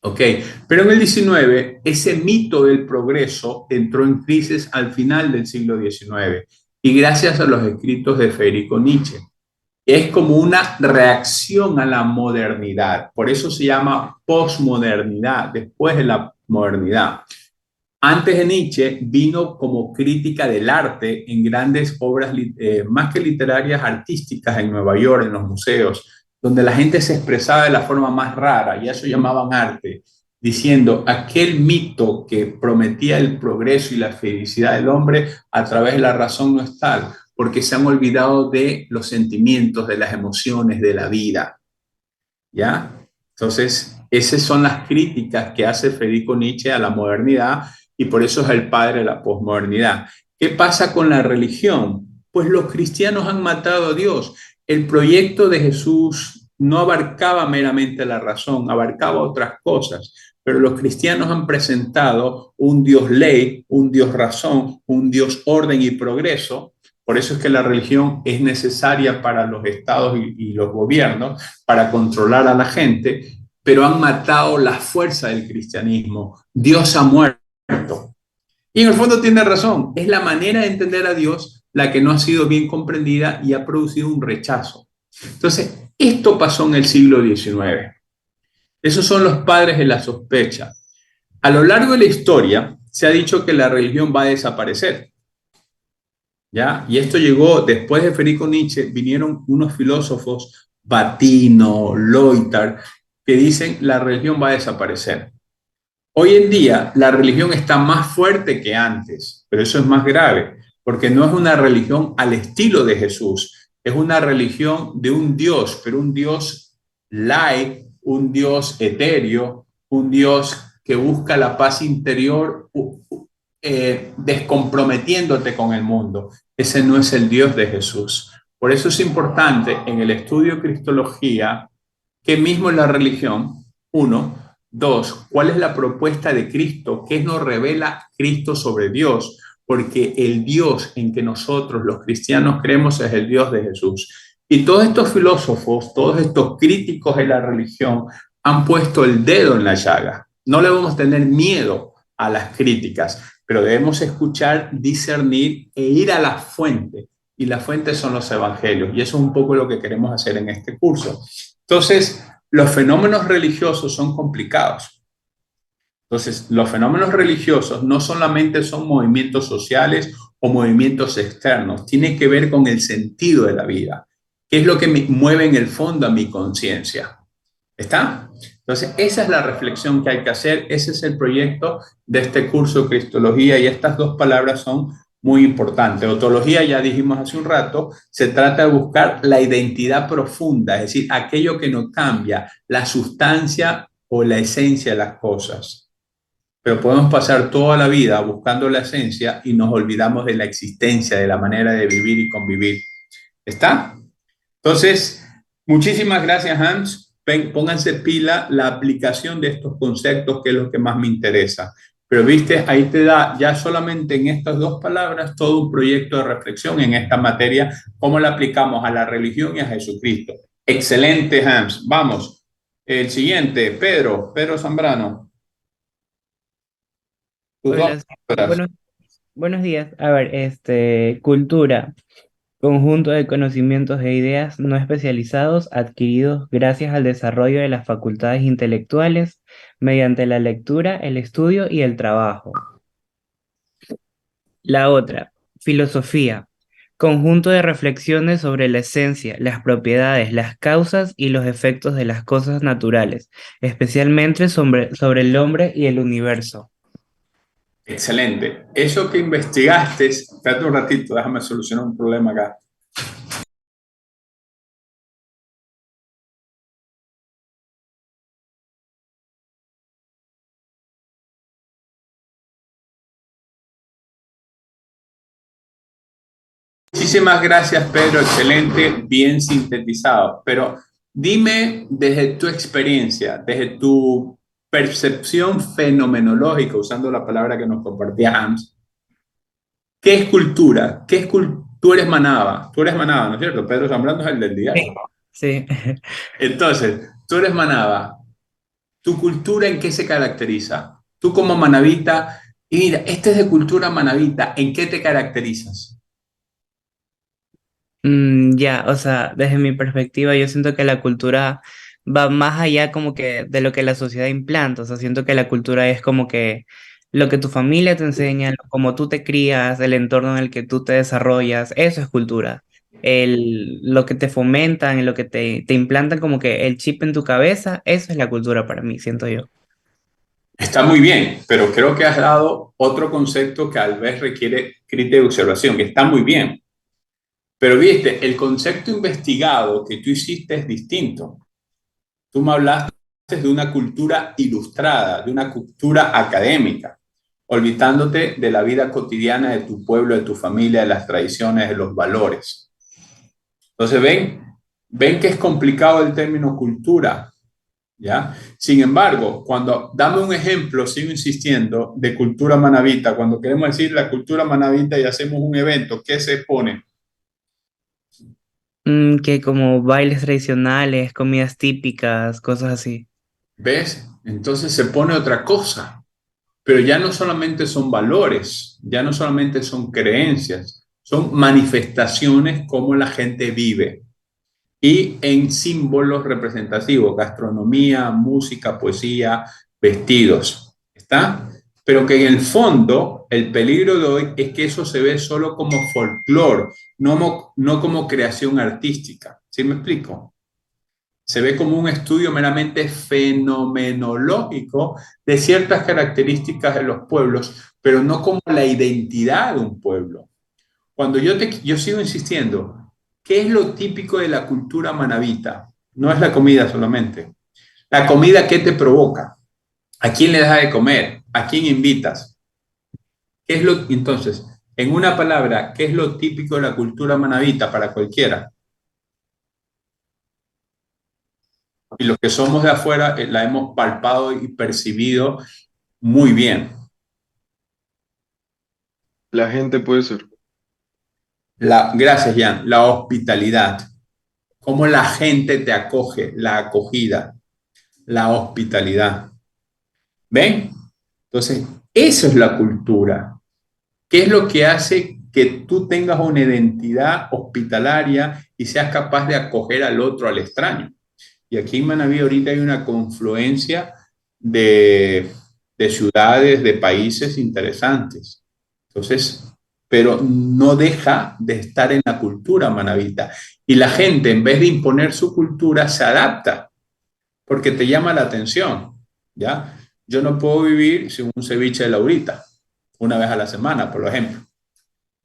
Ok, pero en el 19 ese mito del progreso entró en crisis al final del siglo XIX y gracias a los escritos de Federico Nietzsche. Es como una reacción a la modernidad, por eso se llama posmodernidad, después de la modernidad. Antes de Nietzsche vino como crítica del arte en grandes obras, más que literarias, artísticas en Nueva York, en los museos, donde la gente se expresaba de la forma más rara, y eso llamaban arte, diciendo aquel mito que prometía el progreso y la felicidad del hombre a través de la razón no es tal, porque se han olvidado de los sentimientos, de las emociones, de la vida. ¿Ya? Entonces, esas son las críticas que hace Federico Nietzsche a la modernidad y por eso es el padre de la posmodernidad. ¿Qué pasa con la religión? Pues los cristianos han matado a Dios. El proyecto de Jesús no abarcaba meramente la razón, abarcaba otras cosas, pero los cristianos han presentado un Dios ley, un Dios razón, un Dios orden y progreso. Por eso es que la religión es necesaria para los estados y los gobiernos, para controlar a la gente, pero han matado la fuerza del cristianismo. Dios ha muerto. Y en el fondo tiene razón, es la manera de entender a Dios la que no ha sido bien comprendida y ha producido un rechazo. Entonces, esto pasó en el siglo XIX. Esos son los padres de la sospecha. A lo largo de la historia se ha dicho que la religión va a desaparecer. ¿Ya? Y esto llegó después de Federico Nietzsche, vinieron unos filósofos, Batino, Loitar, que dicen la religión va a desaparecer. Hoy en día la religión está más fuerte que antes, pero eso es más grave, porque no es una religión al estilo de Jesús, es una religión de un Dios, pero un Dios laico, un Dios etéreo, un Dios que busca la paz interior descomprometiéndote con el mundo. Ese no es el Dios de Jesús. Por eso es importante en el estudio de Cristología, que mismo en la religión, uno, dos, ¿cuál es la propuesta de Cristo? ¿Qué nos revela Cristo sobre Dios? Porque el Dios en que nosotros los cristianos creemos es el Dios de Jesús. Y todos estos filósofos, todos estos críticos de la religión han puesto el dedo en la llaga. No le vamos a tener miedo a las críticas, pero debemos escuchar, discernir e ir a la fuente. Y la fuente son los evangelios. Y eso es un poco lo que queremos hacer en este curso. Entonces, los fenómenos religiosos son complicados. Entonces, los fenómenos religiosos no solamente son movimientos sociales o movimientos externos, tiene que ver con el sentido de la vida. ¿Qué es lo que me mueve en el fondo a mi conciencia? ¿Está? Entonces, esa es la reflexión que hay que hacer, ese es el proyecto de este curso de Cristología y estas dos palabras son muy importantes. Ontología, ya dijimos hace un rato, se trata de buscar la identidad profunda, es decir, aquello que no cambia, la sustancia o la esencia de las cosas. Pero podemos pasar toda la vida buscando la esencia y nos olvidamos de la existencia, de la manera de vivir y convivir. ¿Está? Entonces, muchísimas gracias, Hans. Pónganse pila la aplicación de estos conceptos, que es lo que más me interesa. Pero viste, ahí te da ya solamente en estas dos palabras todo un proyecto de reflexión en esta materia, cómo la aplicamos a la religión y a Jesucristo. Excelente, Hans. Vamos. El siguiente, Pedro Zambrano. Tus dos Hola, palabras. buenos días. A ver, cultura. Conjunto de conocimientos e ideas no especializados adquiridos gracias al desarrollo de las facultades intelectuales mediante la lectura, el estudio y el trabajo. La otra, filosofía. Conjunto de reflexiones sobre la esencia, las propiedades, las causas y los efectos de las cosas naturales, especialmente sobre el hombre y el universo. Excelente. Eso que investigaste, espérate un ratito, déjame solucionar un problema acá. Muchísimas gracias, Pedro. Excelente, bien sintetizado. Pero dime desde tu experiencia, desde tu percepción fenomenológica, usando la palabra que nos compartía Hans, ¿qué es cultura? Tú eres Manaba, ¿no es cierto? Pedro Zambrano es el del diario. Sí. Entonces, tú eres Manaba. ¿Tu cultura en qué se caracteriza? Tú como manabita, y mira, este es de cultura manabita, ¿en qué te caracterizas? Ya, o sea, desde mi perspectiva, yo siento que la cultura va más allá como que de lo que la sociedad implanta, o sea, siento que la cultura es como que lo que tu familia te enseña, cómo tú te crías, el entorno en el que tú te desarrollas, eso es cultura. Lo que te fomentan, lo que te implantan como que el chip en tu cabeza, eso es la cultura para mí, siento yo. Está muy bien, pero creo que has dado otro concepto que tal vez requiere crítica de observación, que está muy bien. Pero viste, el concepto investigado que tú hiciste es distinto. Tú me hablaste de una cultura ilustrada, de una cultura académica, olvidándote de la vida cotidiana de tu pueblo, de tu familia, de las tradiciones, de los valores. Entonces, ven que es complicado el término cultura, ¿ya? Sin embargo, cuando dame un ejemplo, sigo insistiendo, de cultura manabita, cuando queremos decir la cultura manabita y hacemos un evento, ¿qué se pone? Que como bailes tradicionales, comidas típicas, cosas así. ¿Ves? Entonces se pone otra cosa, pero ya no solamente son valores, ya no solamente son creencias, son manifestaciones como la gente vive y en símbolos representativos, gastronomía, música, poesía, vestidos, ¿está? Pero que en el fondo el peligro de hoy es que eso se ve solo como folclore, no como creación artística. ¿Sí me explico? Se ve como un estudio meramente fenomenológico de ciertas características de los pueblos, pero no como la identidad de un pueblo. Cuando yo sigo insistiendo, ¿qué es lo típico de la cultura manabita? No es la comida solamente. La comida, ¿qué te provoca? ¿A quién le das de comer? ¿A quién invitas? Entonces, en una palabra, ¿qué es lo típico de la cultura manabita para cualquiera? Y los que somos de afuera la hemos palpado y percibido muy bien. La gente puede ser. Gracias, Jan. La hospitalidad. Cómo la gente te acoge, la acogida, la hospitalidad. ¿Ven? Entonces, eso es la cultura. ¿Qué es lo que hace que tú tengas una identidad hospitalaria y seas capaz de acoger al otro, al extraño? Y aquí en Manaví ahorita hay una confluencia de, de ciudades, de países interesantes. Entonces, pero no deja de estar en la cultura manabita. Y la gente, en vez de imponer su cultura, se adapta porque te llama la atención, ¿ya? Yo no puedo vivir sin un ceviche de Laurita, una vez a la semana, por ejemplo.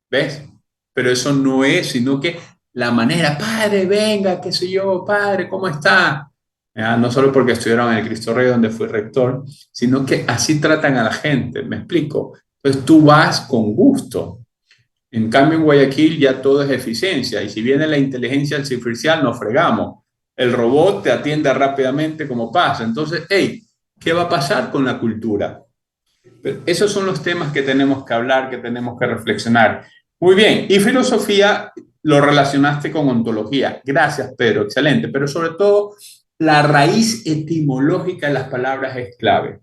¿Ves? Pero eso no es, sino que la manera, padre, venga, qué sé yo, padre, ¿cómo está? No solo porque estuvieron en el Cristo Rey donde fui rector, sino que así tratan a la gente, ¿me explico? Entonces tú vas con gusto. En cambio, en Guayaquil ya todo es eficiencia y si viene la inteligencia artificial nos fregamos. El robot te atiende rápidamente como pasa. Entonces, hey, ¿qué va a pasar con la cultura? Pero esos son los temas que tenemos que hablar, que tenemos que reflexionar. Muy bien, y filosofía lo relacionaste con ontología. Gracias, Pedro, excelente. Pero sobre todo, la raíz etimológica de las palabras es clave.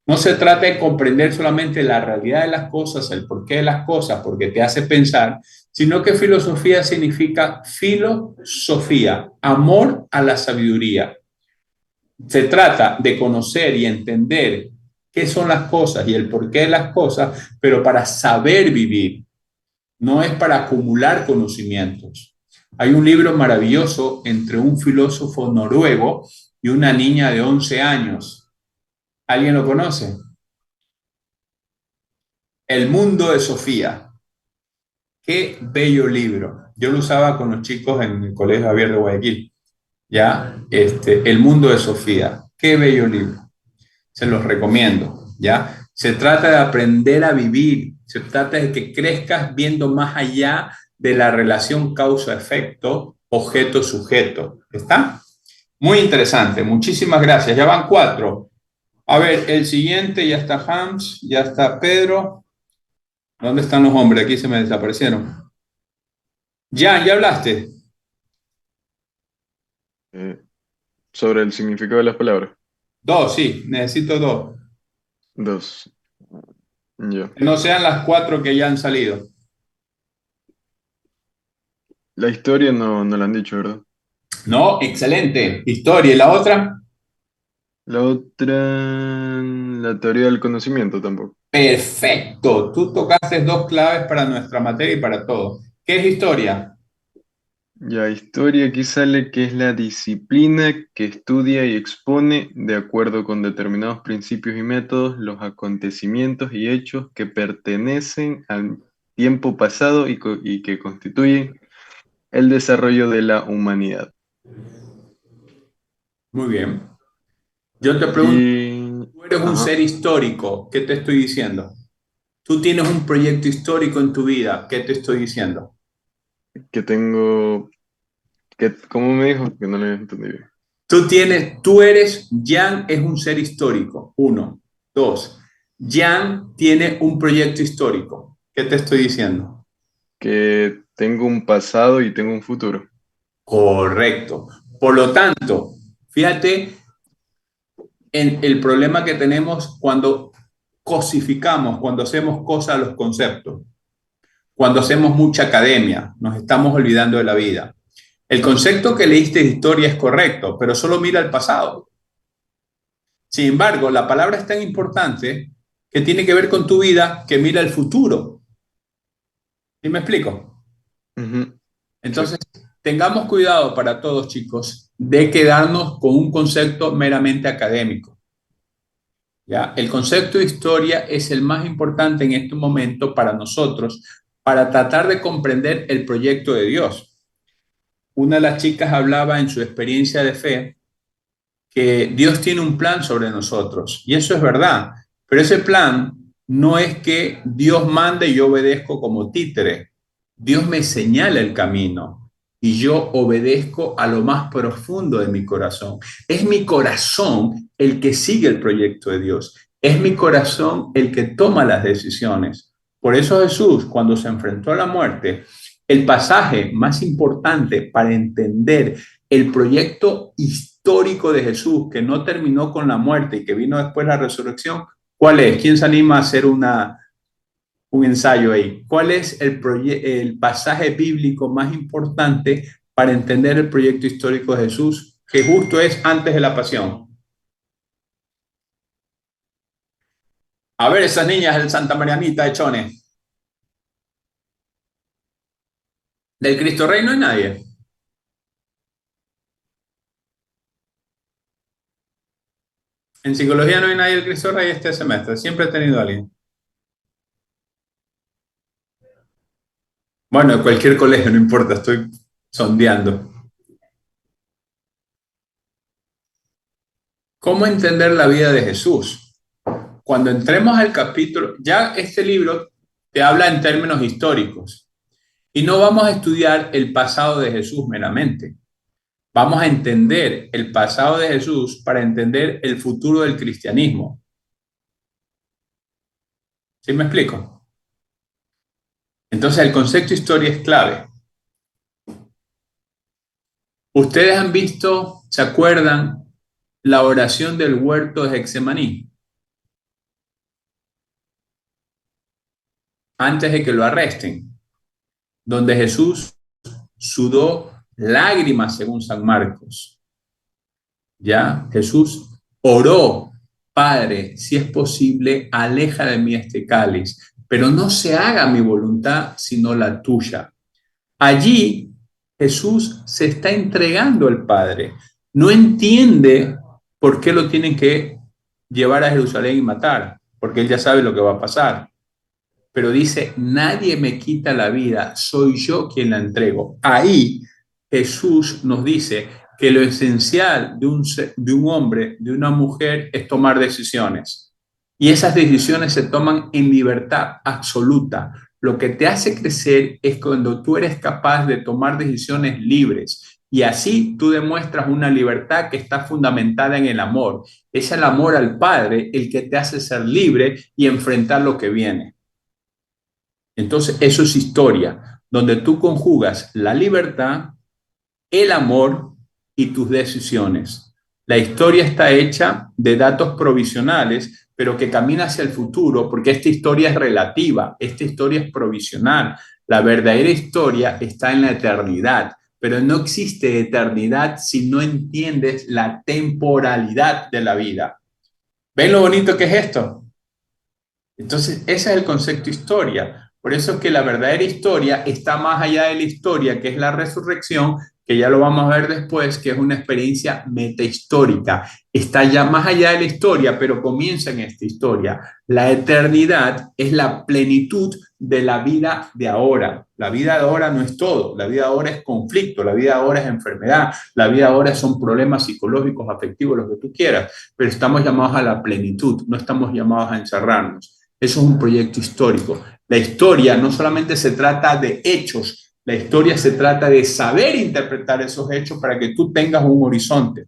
No se trata de comprender solamente la realidad de las cosas, el porqué de las cosas, porque te hace pensar, sino que filosofía significa filosofía, amor a la sabiduría. Se trata de conocer y entender qué son las cosas y el porqué de las cosas, pero para saber vivir, no es para acumular conocimientos. Hay un libro maravilloso entre un filósofo noruego y una niña de 11 años. ¿Alguien lo conoce? El mundo de Sofía. Qué bello libro. Yo lo usaba con los chicos en el Colegio Javier de Guayaquil. ¿Ya? El mundo de Sofía. Qué bello libro. Se los recomiendo. ¿Ya? Se trata de aprender a vivir. Se trata de que crezcas viendo más allá de la relación causa-efecto, objeto-sujeto. ¿Está? Muy interesante. Muchísimas gracias. Ya van 4. A ver, el siguiente, ya está Hams, ya está Pedro. ¿Dónde están los hombres? Aquí se me desaparecieron. Ya hablaste. Eh, sobre el significado de las palabras. 2, sí, necesito 2. Dos. Ya. Que no sean las 4 que ya han salido. La historia no la han dicho, ¿verdad? No, excelente. Historia. ¿Y la otra? La otra, la teoría del conocimiento tampoco. Perfecto. Tú tocaste 2 claves para nuestra materia y para todo. ¿Qué es historia? Ya, historia aquí sale que es la disciplina que estudia y expone, de acuerdo con determinados principios y métodos, los acontecimientos y hechos que pertenecen al tiempo pasado y que constituyen el desarrollo de la humanidad. Muy bien. Yo te pregunto, Y, tú eres un ajá, ser histórico. ¿Qué te estoy diciendo? Tú tienes un proyecto histórico en tu vida. ¿Qué te estoy diciendo? que tengo, ¿cómo me dijo? Que no le entendí bien. Tú eres, Jan es un ser histórico. 1, 2. Jan tiene un proyecto histórico. ¿Qué te estoy diciendo? Que tengo un pasado y tengo un futuro. Correcto. Por lo tanto, fíjate en el problema que tenemos cuando cosificamos, cuando hacemos cosas a los conceptos, cuando hacemos mucha academia, nos estamos olvidando de la vida. El concepto que leíste de historia es correcto, pero solo mira el pasado. Sin embargo, la palabra es tan importante que tiene que ver con tu vida que mira el futuro. ¿Sí me explico? Ujú, sí. Entonces, tengamos cuidado para todos, chicos, de quedarnos con un concepto meramente académico. ¿Ya? El concepto de historia es el más importante en este momento para nosotros, para tratar de comprender el proyecto de Dios. Una de las chicas hablaba en su experiencia de fe que Dios tiene un plan sobre nosotros, y eso es verdad, pero ese plan no es que Dios mande y yo obedezco como títere. Dios me señala el camino y yo obedezco a lo más profundo de mi corazón. Es mi corazón el que sigue el proyecto de Dios. Es mi corazón el que toma las decisiones. Por eso Jesús, cuando se enfrentó a la muerte, el pasaje más importante para entender el proyecto histórico de Jesús, que no terminó con la muerte y que vino después la resurrección, ¿cuál es? ¿Quién se anima a hacer un ensayo ahí? ¿Cuál es el pasaje bíblico más importante para entender el proyecto histórico de Jesús, que justo es antes de la pasión? A ver, esas niñas del Santa Marianita de Chone. Del Cristo Rey no hay nadie. En psicología no hay nadie del Cristo Rey este semestre. Siempre he tenido a alguien. Bueno, de cualquier colegio, no importa, estoy sondeando. ¿Cómo entender la vida de Jesús? Cuando entremos al capítulo, ya este libro te habla en términos históricos y no vamos a estudiar el pasado de Jesús meramente. Vamos a entender el pasado de Jesús para entender el futuro del cristianismo. ¿Sí me explico? Entonces el concepto historia es clave. Ustedes han visto, ¿se acuerdan la oración del huerto de Getsemaní? antes de que lo arresten, donde Jesús sudó lágrimas según San Marcos. Ya, Jesús oró: Padre, si es posible, aleja de mí este cáliz, pero no se haga mi voluntad, sino la tuya. Allí Jesús se está entregando al Padre. No entiende por qué lo tienen que llevar a Jerusalén y matar, porque él ya sabe lo que va a pasar. Pero dice: nadie me quita la vida, soy yo quien la entrego. Ahí Jesús nos dice que lo esencial de un hombre, de una mujer, es tomar decisiones. Y esas decisiones se toman en libertad absoluta. Lo que te hace crecer es cuando tú eres capaz de tomar decisiones libres. Y así tú demuestras una libertad que está fundamentada en el amor. Es el amor al Padre el que te hace ser libre y enfrentar lo que viene. Entonces, eso es historia, donde tú conjugas la libertad, el amor y tus decisiones. La historia está hecha de datos provisionales, pero que camina hacia el futuro, porque esta historia es relativa, esta historia es provisional. La verdadera historia está en la eternidad, pero no existe eternidad si no entiendes la temporalidad de la vida. ¿Ven lo bonito que es esto? Entonces, ese es el concepto historia. Por eso es que la verdadera historia está más allá de la historia, que es la resurrección, que ya lo vamos a ver después, que es una experiencia metahistórica. Está ya más allá de la historia, pero comienza en esta historia. La eternidad es la plenitud de la vida de ahora. La vida de ahora no es todo. La vida de ahora es conflicto, la vida de ahora es enfermedad, la vida de ahora son problemas psicológicos, afectivos, lo que tú quieras, pero estamos llamados a la plenitud, no estamos llamados a encerrarnos. Eso es un proyecto histórico. La historia no solamente se trata de hechos, la historia se trata de saber interpretar esos hechos para que tú tengas un horizonte.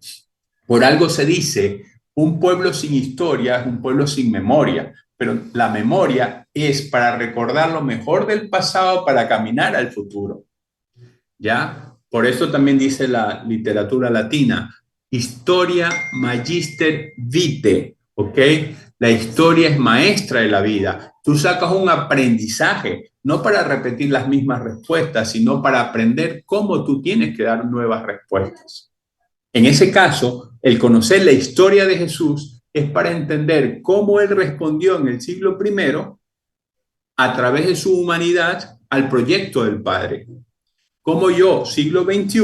Por algo se dice: un pueblo sin historia es un pueblo sin memoria, pero la memoria es para recordar lo mejor del pasado para caminar al futuro. ¿Ya? Por eso también dice la literatura latina: historia magister vitae, ¿ok? La historia es maestra de la vida. Tú sacas un aprendizaje, no para repetir las mismas respuestas, sino para aprender cómo tú tienes que dar nuevas respuestas. En ese caso, el conocer la historia de Jesús es para entender cómo él respondió en el siglo I a través de su humanidad al proyecto del Padre. Cómo yo, siglo XXI,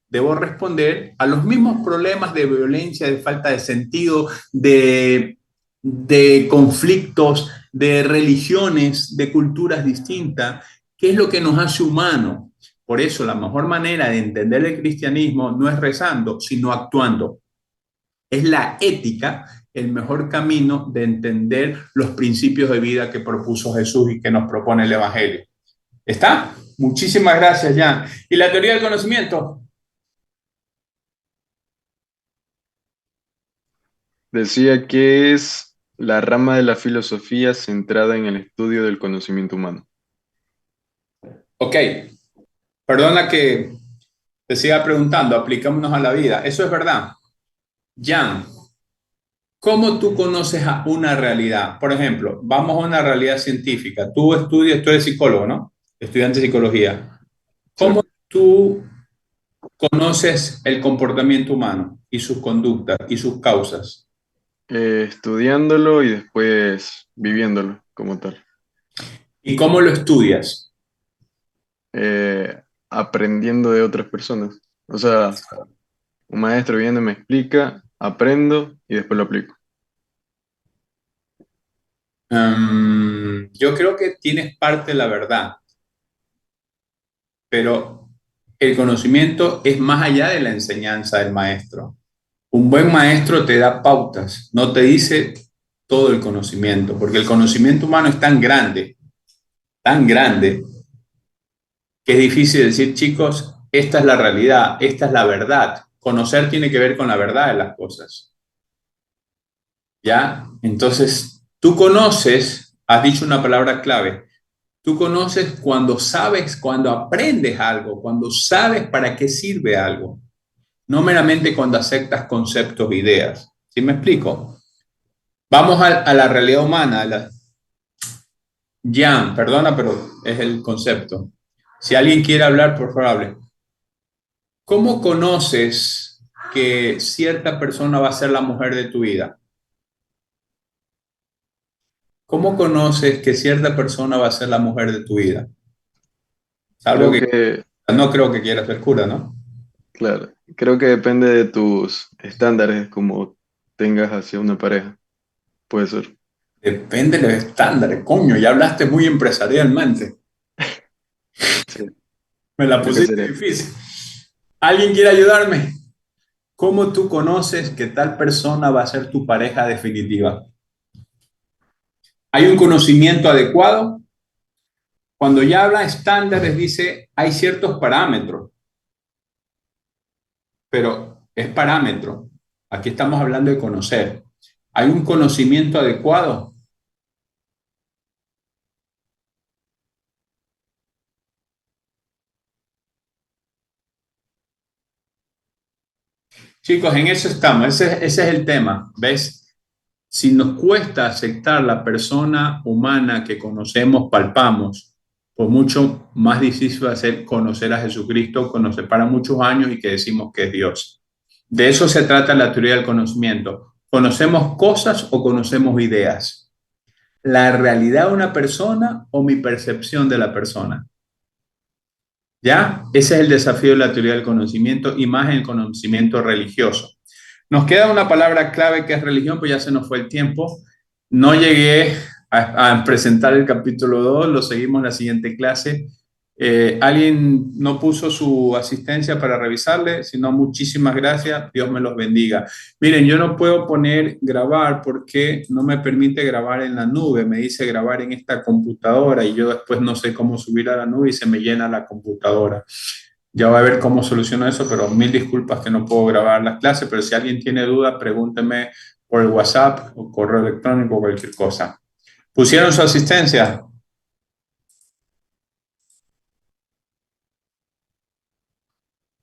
debo responder a los mismos problemas de violencia, de falta de sentido, de conflictos, de religiones, de culturas distintas. ¿Qué es lo que nos hace humanos? Por eso la mejor manera de entender el cristianismo no es rezando, sino actuando. Es la ética el mejor camino de entender los principios de vida que propuso Jesús y que nos propone el Evangelio. ¿Está? Muchísimas gracias, Jan. ¿Y la teoría del conocimiento? Decía que es la rama de la filosofía centrada en el estudio del conocimiento humano. Ok, perdona que te siga preguntando, aplicémonos a la vida. Eso es verdad. Jan, ¿cómo tú conoces a una realidad? Por ejemplo, vamos a una realidad científica. Tú estudias, tú eres psicólogo, ¿no? Estudiante de psicología. Sí. ¿Cómo tú conoces el comportamiento humano y sus conductas y sus causas? Estudiándolo y después viviéndolo como tal. ¿Y cómo lo estudias? Aprendiendo de otras personas. O sea, un maestro viene, me explica, aprendo y después lo aplico. Yo creo que tienes parte de la verdad, pero el conocimiento es más allá de la enseñanza del maestro. Un buen maestro te da pautas, no te dice todo el conocimiento, porque el conocimiento humano es tan grande, que es difícil decir: chicos, esta es la realidad, esta es la verdad. Conocer tiene que ver con la verdad de las cosas. ¿Ya? Entonces, tú conoces, has dicho una palabra clave, tú conoces cuando sabes, cuando aprendes algo, cuando sabes para qué sirve algo, no meramente cuando aceptas conceptos e ideas. ¿Sí me explico? Vamos a la realidad humana, Jan, perdona, pero es el concepto. Si alguien quiere hablar, por favor, hable. ¿Cómo conoces que cierta persona va a ser la mujer de tu vida? ¿Cómo conoces que cierta persona va a ser la mujer de tu vida? Salvo Creo que que, no creo que quieras ser cura, ¿no? claro, creo que depende de tus estándares como tengas hacia una pareja. Puede ser. Depende de los estándares, coño, ya hablaste muy empresarialmente. Sí, Me la creo que pusiste sería. difícil. ¿Alguien quiere ayudarme? ¿Cómo tú conoces que tal persona va a ser tu pareja definitiva? ¿Hay un conocimiento adecuado? Cuando ya habla estándares, dice, hay ciertos parámetros, pero es parámetro. Aquí estamos hablando de conocer. ¿Hay un conocimiento adecuado? Chicos, en eso estamos. Ese es el tema. ¿Ves? Si nos cuesta aceptar la persona humana que conocemos, palpamos, pues mucho más difícil va a ser conocer a Jesucristo, conocer para muchos años y que decimos que es Dios. De eso se trata la teoría del conocimiento. ¿Conocemos cosas o conocemos ideas? ¿La realidad de una persona o mi percepción de la persona? ¿Ya? Ese es el desafío de la teoría del conocimiento y más en el conocimiento religioso. Nos queda una palabra clave que es religión, pues ya se nos fue el tiempo. No llegué a presentar el capítulo 2, lo seguimos en la siguiente clase. ¿Alguien no puso su asistencia para revisarle? Si no, muchísimas gracias. Dios me los bendiga. Miren, yo no puedo poner grabar porque no me permite grabar en la nube. Me dice grabar en esta computadora y yo después no sé cómo subir a la nube y se me llena la computadora. Ya va a ver cómo soluciono eso, pero mil disculpas que no puedo grabar las clases, pero si alguien tiene duda, pregúnteme por el WhatsApp o correo electrónico o cualquier cosa. ¿Pusieron su asistencia?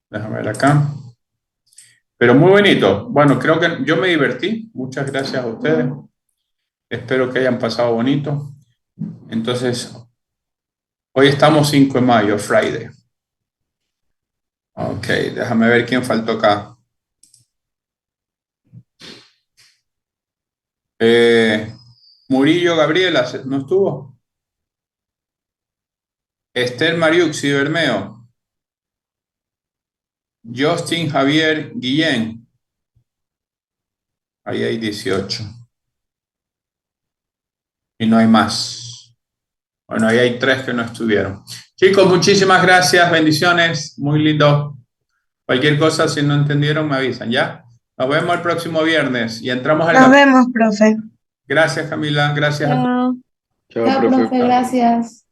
Déjame ver acá. Pero muy bonito. Bueno, creo que yo me divertí. Muchas gracias a ustedes. Espero que hayan pasado bonito. Entonces, hoy estamos 5 de mayo, Friday. Ok, déjame ver quién faltó acá. Eh, Murillo Gabriela, ¿no estuvo? Esther Mariuxi Bermeo. Justin Javier Guillén. Ahí hay 18. Y no hay más. Bueno, ahí hay 3 que no estuvieron. Chicos, muchísimas gracias. Bendiciones. Muy lindo. Cualquier cosa, si no entendieron, me avisan, ¿ya? Nos vemos el próximo viernes y entramos al Nos vemos, profe. Gracias, Camila. Gracias a todos. Chao. Chao, Chao, profe. profe, gracias.